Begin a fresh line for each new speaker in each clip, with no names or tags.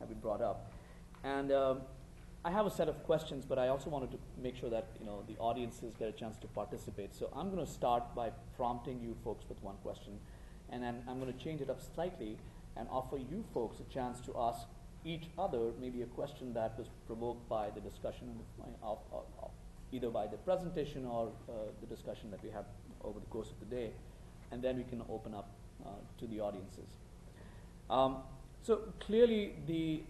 have been brought up. And I have a set of questions, but I also wanted to make sure that the audiences get a chance to participate. So I'm going to start by prompting you folks with one question, and then I'm going to change it up slightly and offer you folks a chance to ask each other maybe a question that was provoked by the discussion of either by the presentation or the discussion that we have over the course of the day, and then we can open up to the audiences. So clearly the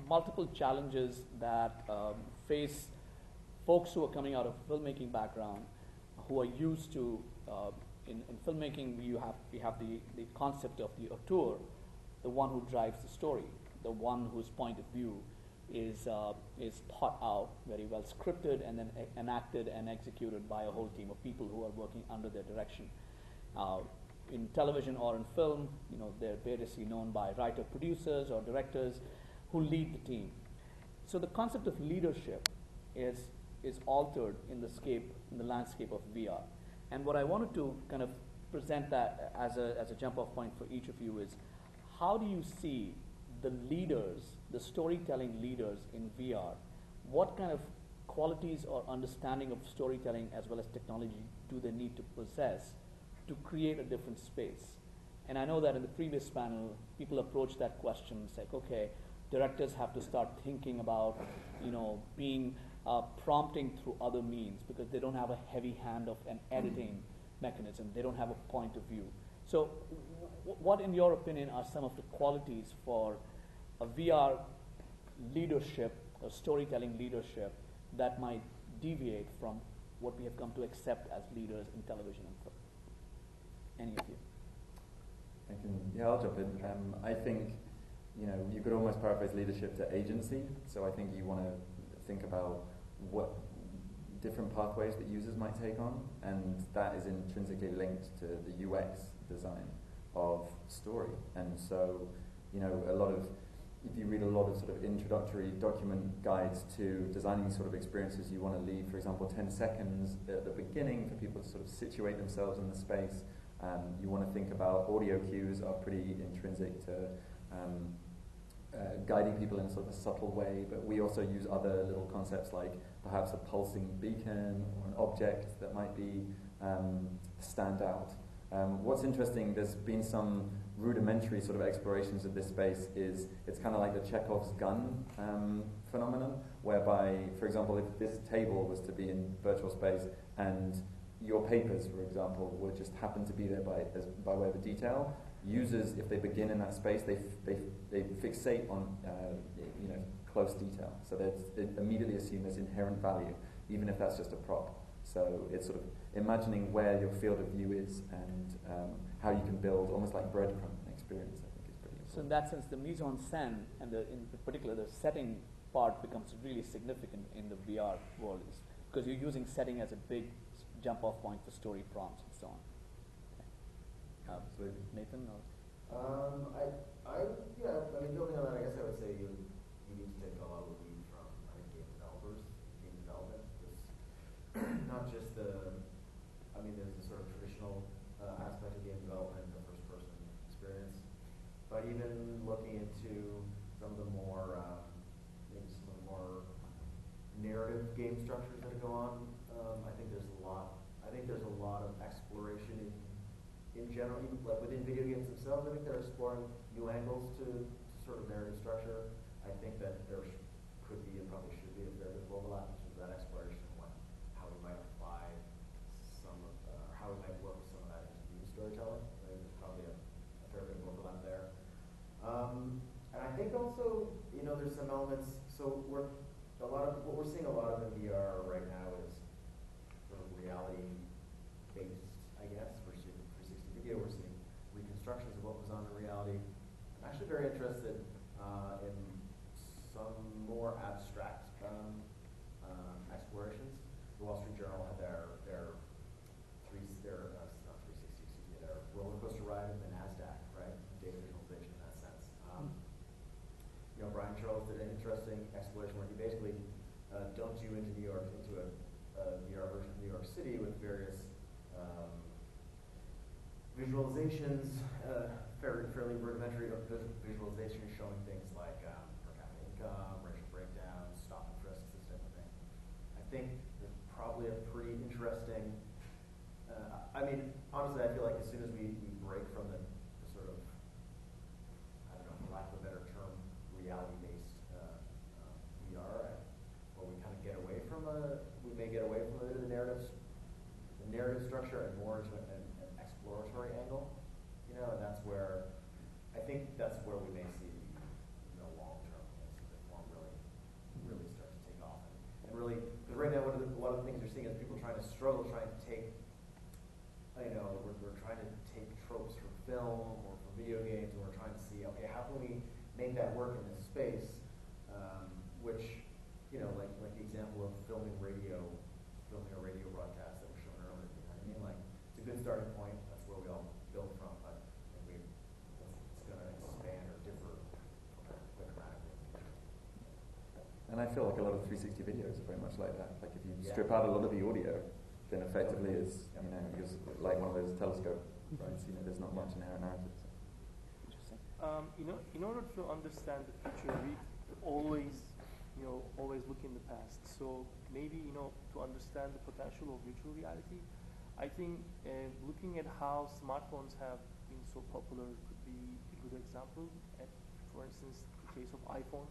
multiple challenges that face folks who are coming out of filmmaking background, who are used to in filmmaking, we have the concept of the auteur, the one who drives the story, the one whose point of view is thought out, very well scripted, and then enacted and executed by a whole team of people who are working under their direction. In television or in film, they're variously known by writer-producers or directors who lead the team. So the concept of leadership is altered in the landscape of VR. And what I wanted to kind of present that as a jump-off point for each of you is, how do you see the leaders, the storytelling leaders in VR? What kind of qualities or understanding of storytelling as well as technology do they need to possess to create a different space? And I know that in the previous panel, people approached that question. It's like, okay, directors have to start thinking about, being prompting through other means because they don't have a heavy hand of an editing mechanism. They don't have a point of view. So what, in your opinion, are some of the qualities for a VR leadership, or storytelling leadership, that might deviate from what we have come to accept as leaders in television and film? Any of you?
I'll jump in. I think, you could almost paraphrase leadership to agency. So I think you want to think about what different pathways that users might take on, and that is intrinsically linked to the UX design of story. And so, if you read a lot of sort of introductory document guides to designing sort of experiences, you want to leave, for example, 10 seconds at the beginning for people to sort of situate themselves in the space. You want to think about audio cues are pretty intrinsic to guiding people in sort of a subtle way, but we also use other little concepts like perhaps a pulsing beacon or an object that might be stand out. What's interesting, there's been some rudimentary sort of explorations of this space. It's kind of like the Chekhov's gun phenomenon, whereby, for example, if this table was to be in virtual space and your papers, for example, would just happen to be there by way of a detail, users, if they begin in that space, they fixate on close detail. So they immediately assume there's inherent value, even if that's just a prop. So it's sort of imagining where your field of view is and how you can build almost like breadcrumb experience, I think, is pretty important.
So in that sense, the mise en scène and in particular the setting part becomes really significant in the VR world, because you're using setting as a big jump-off point for story prompts and so on. Okay.
Absolutely.
Nathan? Or?
Building on that, I guess I would say you need to take a lot of the lead from game developers, game development. Not just there's a sort of traditional aspect of game development, the first-person experience, but even looking into some of the more narrative game structures that go on. I think there's a lot of exploration in general, even like within video games themselves. I think they're exploring new angles to sort of narrative structure. I think that there could be and probably should be a fair bit of overlap in terms of that exploration, how we might apply how we might work some of that into new storytelling. I think there's probably a fair bit of overlap there. And I think also, there's some elements. So what we're seeing a lot of in VR right now is sort of reality-based, I guess. We're seeing 360 video. We're seeing reconstructions of what was on in reality. I'm actually very interested in some more abstract explorations. The Wall Street Journal had their roller coaster ride in the NASDAQ, right? Data visualization in that sense. Brian Charles did an interesting exploration where he basically dumped you into New York, into a VR version of New York City with various visualizations, fairly rudimentary visualization showing things like per capita income, racial breakdowns, stop and frisks, this type of thing. I think there's probably a pretty interesting. I mean, honestly, I feel like as soon as we break from the sort of, I don't know, for lack of a better term, reality-based VR, or we kind of get away from we may get away from the narrative structure and more into an exploratory angle, you know, and that's where, I think that's where we may see the long-term the form really start to take off. And really, because right now, a lot of the things you're seeing is people trying to take, you know, we're trying to take tropes from film or from video games, and we're trying to see, okay, how can we make that work in this space, which, you know, like the example of filming a radio broadcast that was shown earlier. You know what I mean? Like, it's a good starting point. That's where we all build from, but I think it's going to expand or differ quite dramatically.
And I feel like a lot of 360 videos are very much like that. Like if you strip out a lot of the audio, then effectively it's, you know, because like one of those telescope, right? So, you know, there's not much inherent narrative. So.
Interesting.
You know, in order to understand the future, we always look in the past. So maybe, you know, to understand the potential of virtual reality, I think looking at how smartphones have been so popular could be a good example. For instance, the case of iPhone.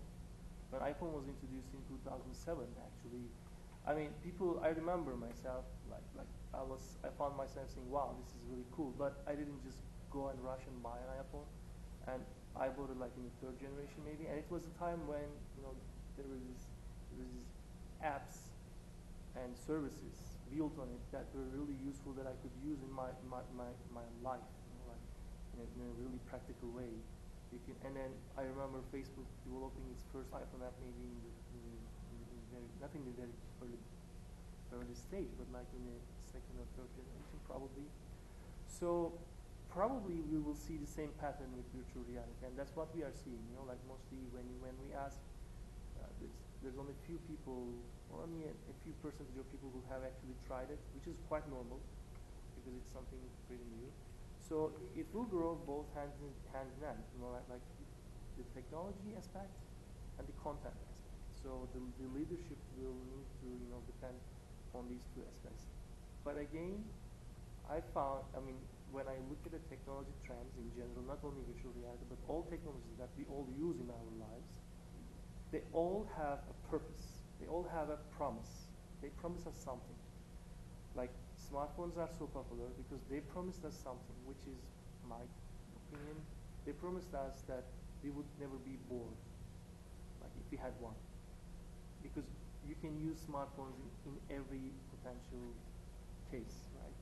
When iPhone was introduced in 2007, actually, I mean, I remember myself, I found myself saying, wow, this is really cool, but I didn't just go and rush and buy an iPhone, and I bought it like in the third generation maybe, and it was a time when, you know, there was these apps and services built on it that were really useful that I could use in my life, you know, like in a really practical way. And then I remember Facebook developing its first iPhone app maybe not in the very early stage, but like in the second or third generation probably. So probably we will see the same pattern with virtual reality, and that's what we are seeing. You know, like mostly when we ask, there's only few people, or only a few percentage of people who have actually tried it, which is quite normal because it's something pretty new. So it will grow both hand in hand, you know, like the technology aspect and the content aspect. So the leadership will need to, you know, depend on these two aspects. But again, when I look at the technology trends in general, not only virtual reality, but all technologies that we all use in our lives, they all have a purpose. They all have a promise. They promise us something. Like smartphones are so popular because they promised us something, which is my opinion. They promised us that we would never be bored, like if we had one. Because you can use smartphones in every potential case, right?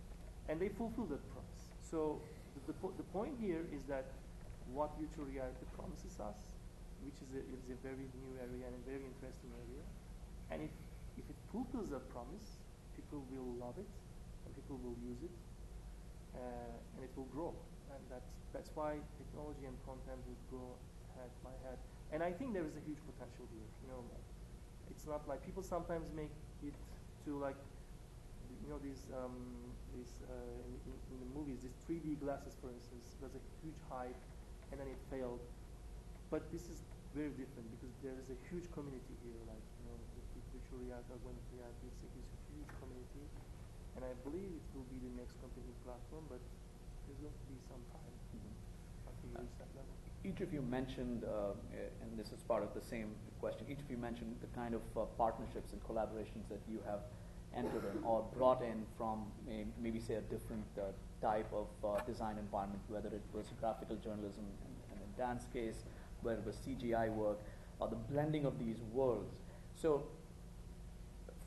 And they fulfill that promise. So the point here is that what virtual reality promises us, which is a very new area and a very interesting area, and if it fulfills that promise, people will love it, and people will use it, and it will grow. And that's why technology and content will go head by head. And I think there is a huge potential here. You know, it's not like people sometimes make it to like, you know, these in the movies, these 3D glasses, for instance, was a huge hype, and then it failed. But this is very different because there is a huge community here. Like, you know, with virtual reality, augmented reality, it's a huge community, and I believe it will be the next computing platform. But there's going to be some time until we reach that level.
Each of you mentioned, and this is part of the same question, each of you mentioned the kind of partnerships and collaborations that you have entered in or brought in from maybe say a different type of design environment, whether it was graphical journalism and in Dan's case, whether it was CGI work, or the blending of these worlds. So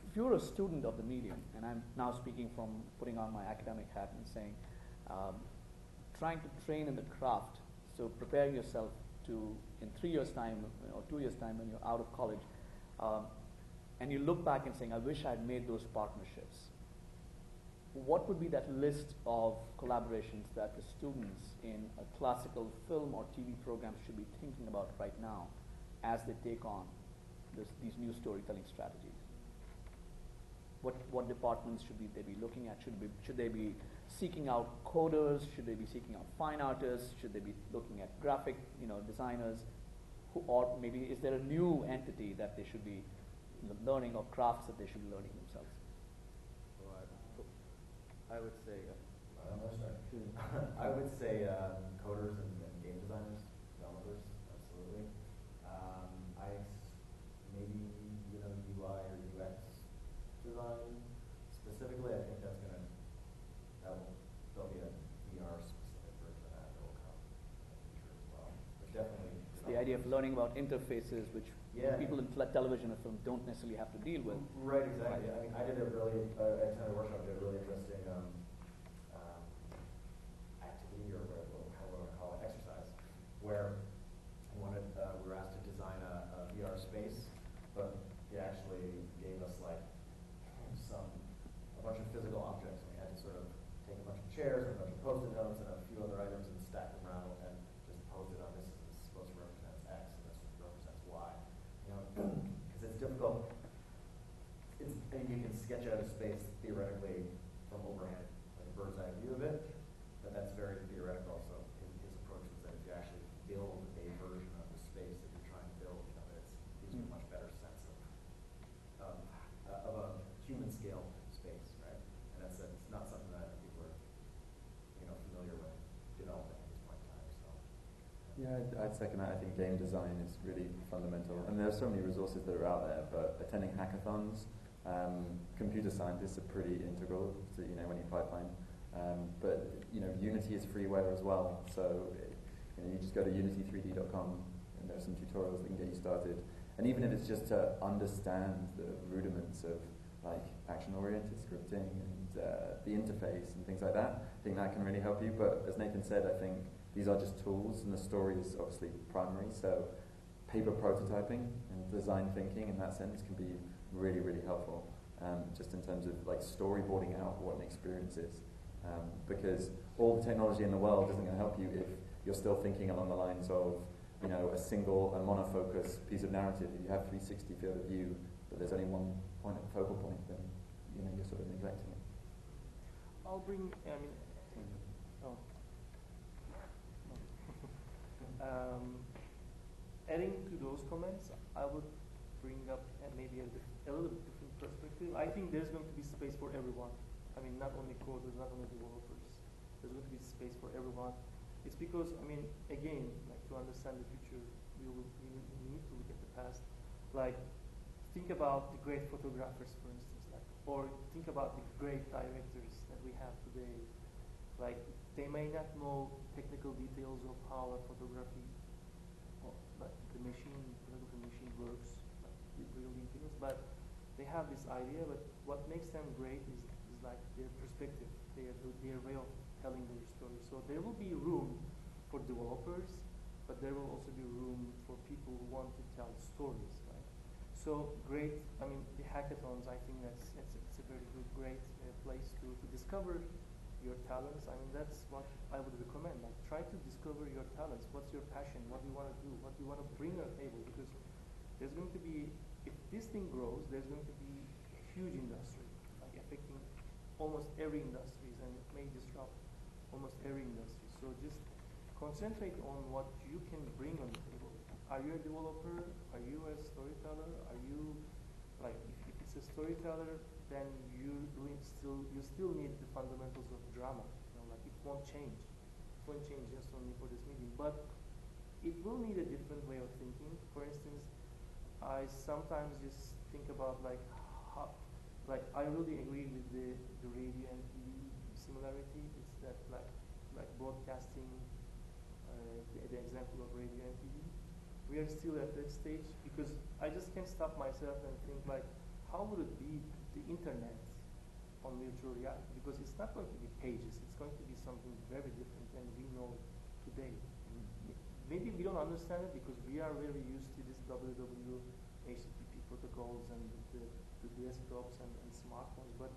if you're a student of the medium, and I'm now speaking from putting on my academic hat and saying, trying to train in the craft, so preparing yourself to, in 3 years' time or 2 years' time when you're out of college, and you look back and saying, I wish I'd made those partnerships. What would be that list of collaborations that the students in a classical film or TV program should be thinking about right now as they take on these new storytelling strategies? what departments should they be looking at? Should they be seeking out coders? Should they be seeking out fine artists? Should they be looking at graphic designers? Or maybe is there a new entity that they should be learning, or crafts that they should be learning themselves?
I would say, I would say coders and game designers, developers, absolutely. Maybe UI or UX design specifically. I think there'll be a VR specific version of that will come in the future as well. But definitely,
it's the idea of learning about interfaces, which people in television or film don't necessarily have to deal with.
Right, exactly. I mean, I did a really at a workshop. Did a really interesting activity, or how do I call it, exercise, where we were asked to design a VR space, but it actually gave us like a bunch of physical objects, and we had to sort of take a bunch of chairs and a bunch of post-it notes and a few other items and stack them around and just post it on this. Is supposed to represent X, and this represents Y. Because it's difficult. I mean, you can sketch out a space theoretically from overhead, like a bird's eye view of it, but that's very theoretical. So his approach was that if you actually build a version of the space that you're trying to build, it gives you a much better sense of a human scale space, right? And it's not something that I think people are familiar with developing at this point in time. So
yeah, I'd second that. I think game design is really fundamental, and there are so many resources that are out there. But attending hackathons, computer scientists are pretty integral to when you pipeline. But Unity is freeware as well, so you just go to unity3d.com and there's some tutorials that can get you started. And even if it's just to understand the rudiments of like action-oriented scripting and the interface and things like that, I think that can really help you. But as Nathan said, I think these are just tools, and the story is obviously primary. So paper prototyping and design thinking in that sense can be really, really helpful, just in terms of like storyboarding out what an experience is. Because all the technology in the world isn't going to help you if you're still thinking along the lines of a monofocus piece of narrative. If you have 360 field of view, but there's only one focal point, then you're sort of neglecting it.
I'll bring. Adding to those comments, I would bring up maybe a little bit different perspective. I think there's going to be space for everyone. I mean, not only coders, not only developers. There's going to be space for everyone. It's because, again, like to understand the future, we need to look at the past. Like, think about the great photographers, for instance, or think about the great directors that we have today. Like, they may not know technical details of how a photography, like the photography machine works, like the real details, but they have this idea. But what makes them great is like their perspective, their way of telling their story. So there will be room for developers, but there will also be room for people who want to tell stories, right? So great. The hackathons. I think it's a very great place to discover your talents. That's what I would recommend. Like, try to discover your talents. What's your passion? What do you want to do? What do you want to bring to the table? Because there's going to be, if this thing grows, there's going to be a huge industry, like affecting almost every industry, and it may disrupt almost every industry. So just concentrate on what you can bring on the table. Are you a developer? Are you a storyteller? Are you, like, if it's a storyteller, then you still need the fundamentals of drama. Like, it won't change. It won't change just only for this medium, but it will need a different way of thinking. For instance, I sometimes just think about I really agree with the radio and TV similarity. It's that like broadcasting, the example of radio and TV. We are still at that stage because I just can't stop myself and think like, how would it be the internet on virtual reality? Because it's not going to be pages. It's going to be something very different than we know today. Maybe we don't understand it because we are very used to this WW, HTTP protocols and the desktops and smartphones. But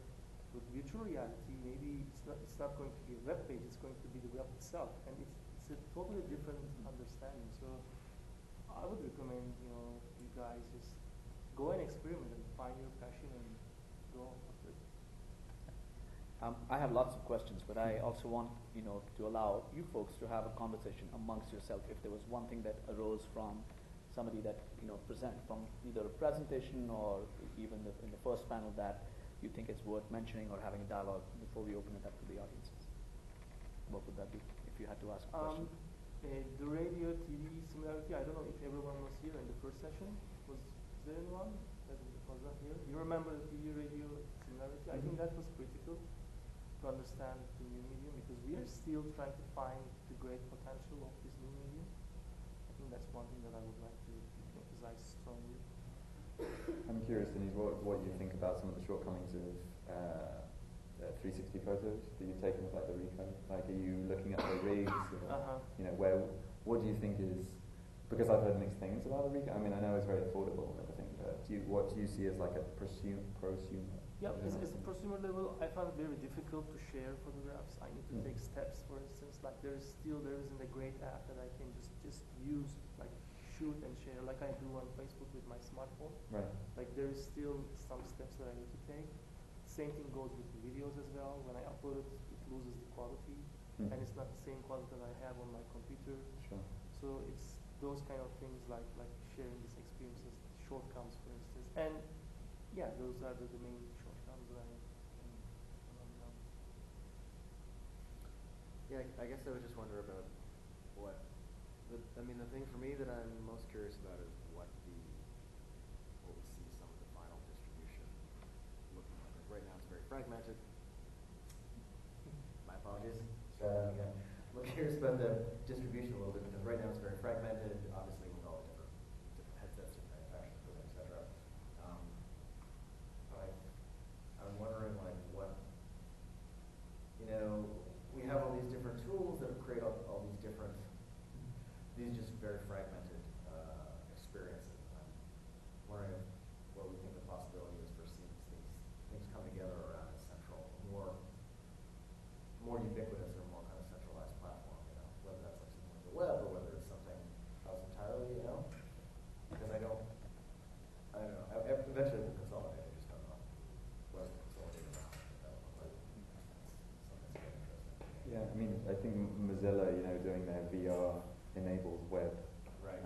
with virtual reality, maybe it's not going to be a web page. It's going to be the web itself, and it's a totally different understanding. So I would recommend you guys just go and experiment and find your passion and go go with it.
I have lots of questions, but I also want to allow you folks to have a conversation amongst yourself. If there was one thing that arose from somebody that present from either a presentation or even in the first panel that you think it's worth mentioning or having a dialogue before we open it up to the audiences, what would that be? If you had to ask a question.
The radio TV similarity. I don't know if everyone was here in the first session. Is there anyone that was not here? You remember the TV radio similarity? I think that was critical to understand the new medium, because we are still trying to find the great potential of this new medium. I think that's one thing that I would like to emphasize strongly.
I'm curious, Deniz, what you think about some of the shortcomings of 360 photos that you've taken with like the Ricoh. Like, are you looking at the rigs? Or, what do you think is? Because I've heard mixed things about the Ricoh. I mean, I know it's very affordable and everything, but what do you see as like a prosumer?
Yeah, as a prosumer level, I found it very difficult to share photographs. I need to take steps. For instance, like there isn't a great app that I can just use, like shoot and share, like I do on Facebook with my smartphone.
Right.
Like there is still some steps that I need to take. Same thing goes with the videos as well. When I upload it, it loses the quality, and it's not the same quality that I have on my computer.
Sure.
So it's those kind of things like sharing these experiences, shortcomings, for instance, and yeah, those are the main shortcomings that I can know.
Yeah, I guess I would just wonder about the thing for me that I'm most curious about is what we see some of the final distribution looking like. Right now it's very fragmented. My apologies. Try that again. I'm curious about the distribution a little bit, because right now it's very fragmented, obviously with all the different headsets and manufacturers, et cetera. I'm wondering like what, we have all these different tools that create all these different, these just very fragmented experiences. I'm wondering what we think the possibility is for seeing things come together around a central, more ubiquitous or more kind of centralized platform, whether that's like something like the web or whether it's something else entirely, because I don't know. Eventually we'll consolidate. I just don't know what it's consolidated on. That would look like. Something that's interesting.
Yeah, I mean, I think Mozilla, doing their VR-enabled web,
Right.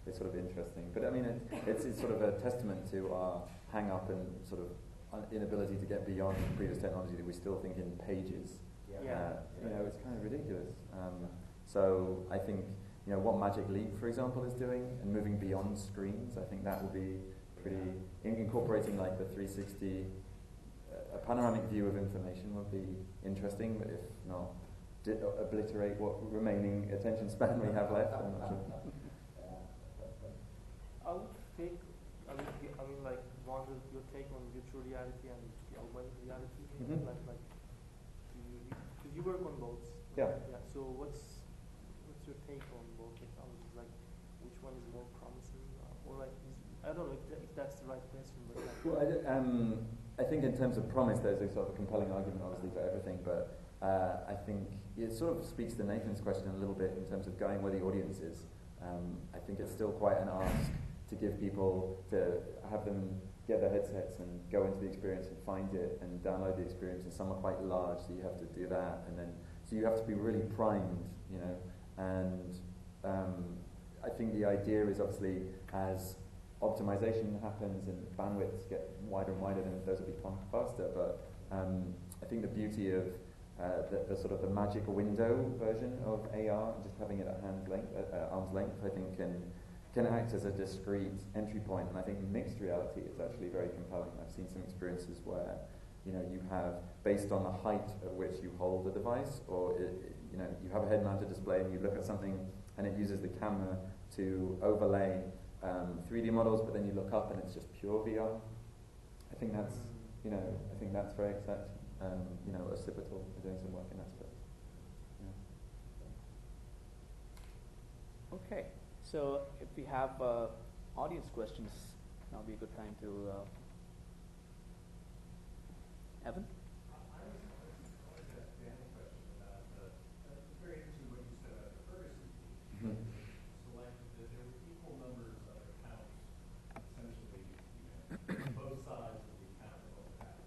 is sort of interesting. But I mean, it's sort of a testament to our hang-up and sort of inability to get beyond previous technology that we still think in pages.
Yeah.
It's kind of ridiculous. So I think, what Magic Leap, for example, is doing and moving beyond screens, I think that will be pretty, incorporating like the 360, a panoramic view of information would be interesting, but if not, obliterate what remaining attention span we have left. I'm not sure.
I would take, like, wonder your take on virtual reality and the augmented reality.
Mhm.
Like, because you work on both.
Yeah.
Yeah. So what's your take on both technologies? Like, which one is more promising, or like, I don't know if that's the right question, but like.
Well, I think in terms of promise, there's a sort of compelling argument, obviously, for everything, but I think it sort of speaks to Nathan's question a little bit in terms of going where the audience is. I think it's still quite an ask to give people, to have them get their headsets and go into the experience and find it and download the experience, and some are quite large, so you have to do that, and then so you have to be really primed, and I think the idea is obviously as optimization happens and bandwidths get wider and wider, then those will become faster, but I think the beauty of the sort of the magic window version of AR, just having it at arm's length, I think can act as a discrete entry point, and I think mixed reality is actually very compelling. I've seen some experiences where you have, based on the height at which you hold the device, or you have a head-mounted display and you look at something and it uses the camera to overlay 3D models, but then you look up and it's just pure VR. I think that's very exciting. Occipital are doing some work in that space. Yeah.
Okay, so if we have audience questions, now would be a good time to. Evan?
I wanted to ask Dan a question about it's very interesting what you said about the Ferguson team.
Mm-hmm.
Selected that there were equal numbers of accounts, essentially, both sides of the account of all that.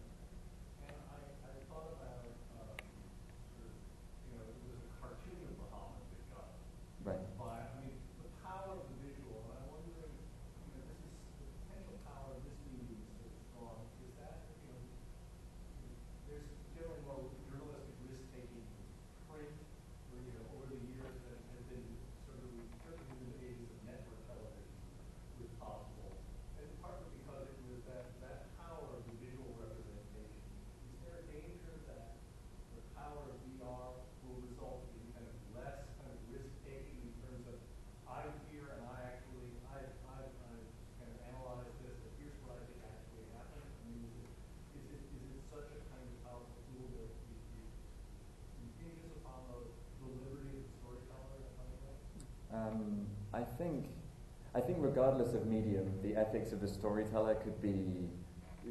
I think regardless of medium, the ethics of the storyteller could be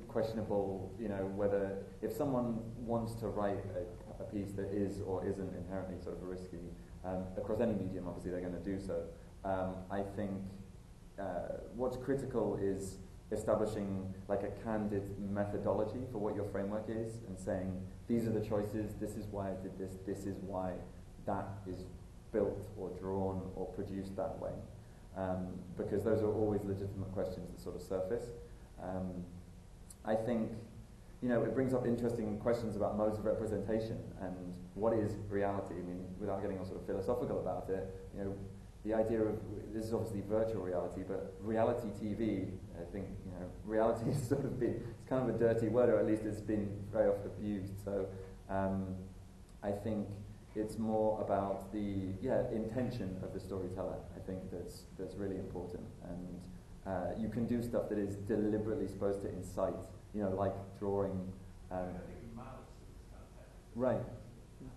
questionable. You know, whether if someone wants to write a piece that is or isn't inherently sort of risky, across any medium, obviously they're going to do so. I think what's critical is establishing like a candid methodology for what your framework is and saying, these are the choices, this is why I did this, this is why that is built or drawn or produced that way. Because those are always legitimate questions that sort of surface. I think, you know, it brings up interesting questions about modes of representation and what is reality. I mean, without getting all sort of philosophical about it, you know, the idea of, this is obviously virtual reality, but reality TV, I think, you know, reality is sort of been, it's kind of a dirty word, or at least it's been very often abused. So I think it's more about the intention of the storyteller. I think that's really important, and you can do stuff that is deliberately supposed to incite, you know, like drawing.
I think Mouse is kind of that.
Right.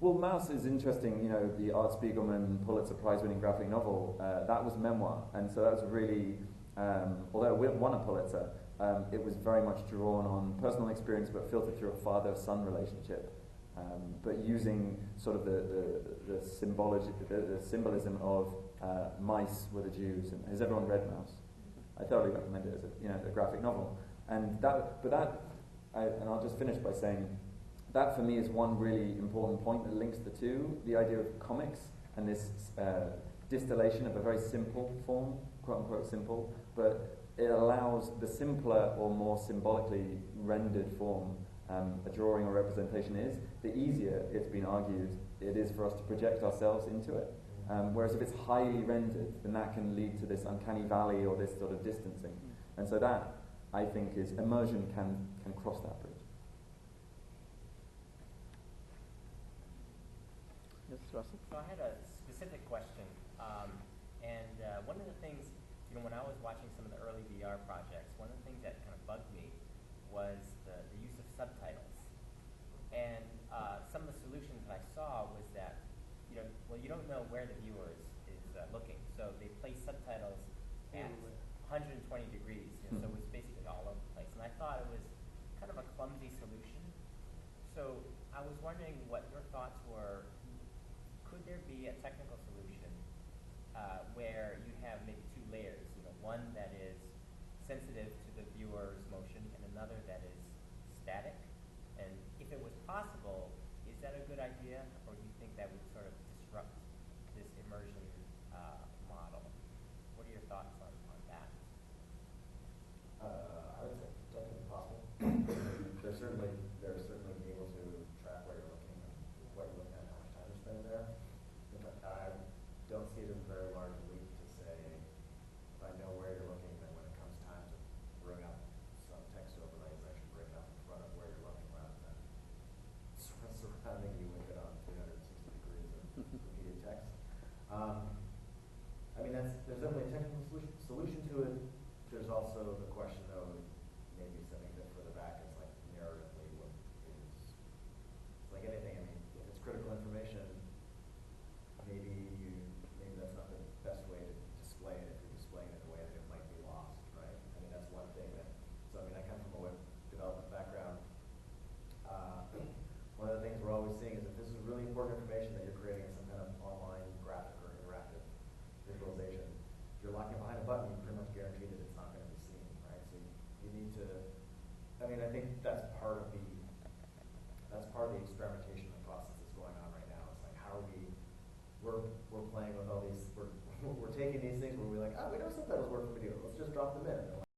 Well, Mouse is interesting. You know, the Art Spiegelman Pulitzer Prize-winning graphic novel, that was memoir, and so that was really, although it won a Pulitzer, it was very much drawn on personal experience, but filtered through a father-son relationship. But using sort of the symbolism of mice were the Jews. And has everyone read Mouse? I thoroughly recommend it as a graphic novel. And and I'll just finish by saying that for me is one really important point that links the two: the idea of comics and this distillation of a very simple form, quote unquote simple, but it allows the simpler or more symbolically rendered form a drawing or representation is, the easier, it's been argued, it is for us to project ourselves into it. Whereas if it's highly rendered, then that can lead to this uncanny valley or this sort of distancing. And so that, I think, is immersion can cross that bridge.
Yes, Russell?
So I had a specific question. One of the things, you know, when I was watching some of the early VR projects, one of the things that kind of bugged me was the use of subtitles. And some of the solutions that I saw was that, you know, well, you don't know where the viewer is looking, so they place subtitles at 120 degrees, you know, so it was basically all over the place. And I thought it was kind of a clumsy solution. So I was wondering what your thoughts were. Could there be a technical solution where you have maybe two layers, you know, one that is sensitive to the viewer's motion and another that is static? And if it was possible, is that a good idea, or do you think that would sort of disrupt this immersion model? What are your thoughts on that?
I would say definitely possible. There's certainly being able to track where you're looking and what you're looking at, how much time you're spending there. I don't see it as a very large leap to say, if I know where you're looking, then when it comes time to bring up some text overlays, I should bring it up in front of where you're looking rather than sort of surrounding you with it on 360 degrees of repeated text. I mean, there's definitely a technical solution to it. There's also the question, though, maybe stepping a bit further back, it's like narratively what is, it's like anything. I mean, if it's critical information, maybe that's not the best way to display it if you're displaying it in a way that it might be lost, right? I mean, that's one thing that, so I mean, I come from a web development background. One of the things we're always seeing is if this is really important information that you're creating in some kind of online graphic or interactive visualization, if you're locking behind a button, you pretty much guarantee that it's not going to be seen, right? So you need to, I mean, I think that's part of the experimentation process that's going on right now. It's like, how are we're playing with all these, we're taking these things where we're like, we know subtitles work for video, let's just drop them in.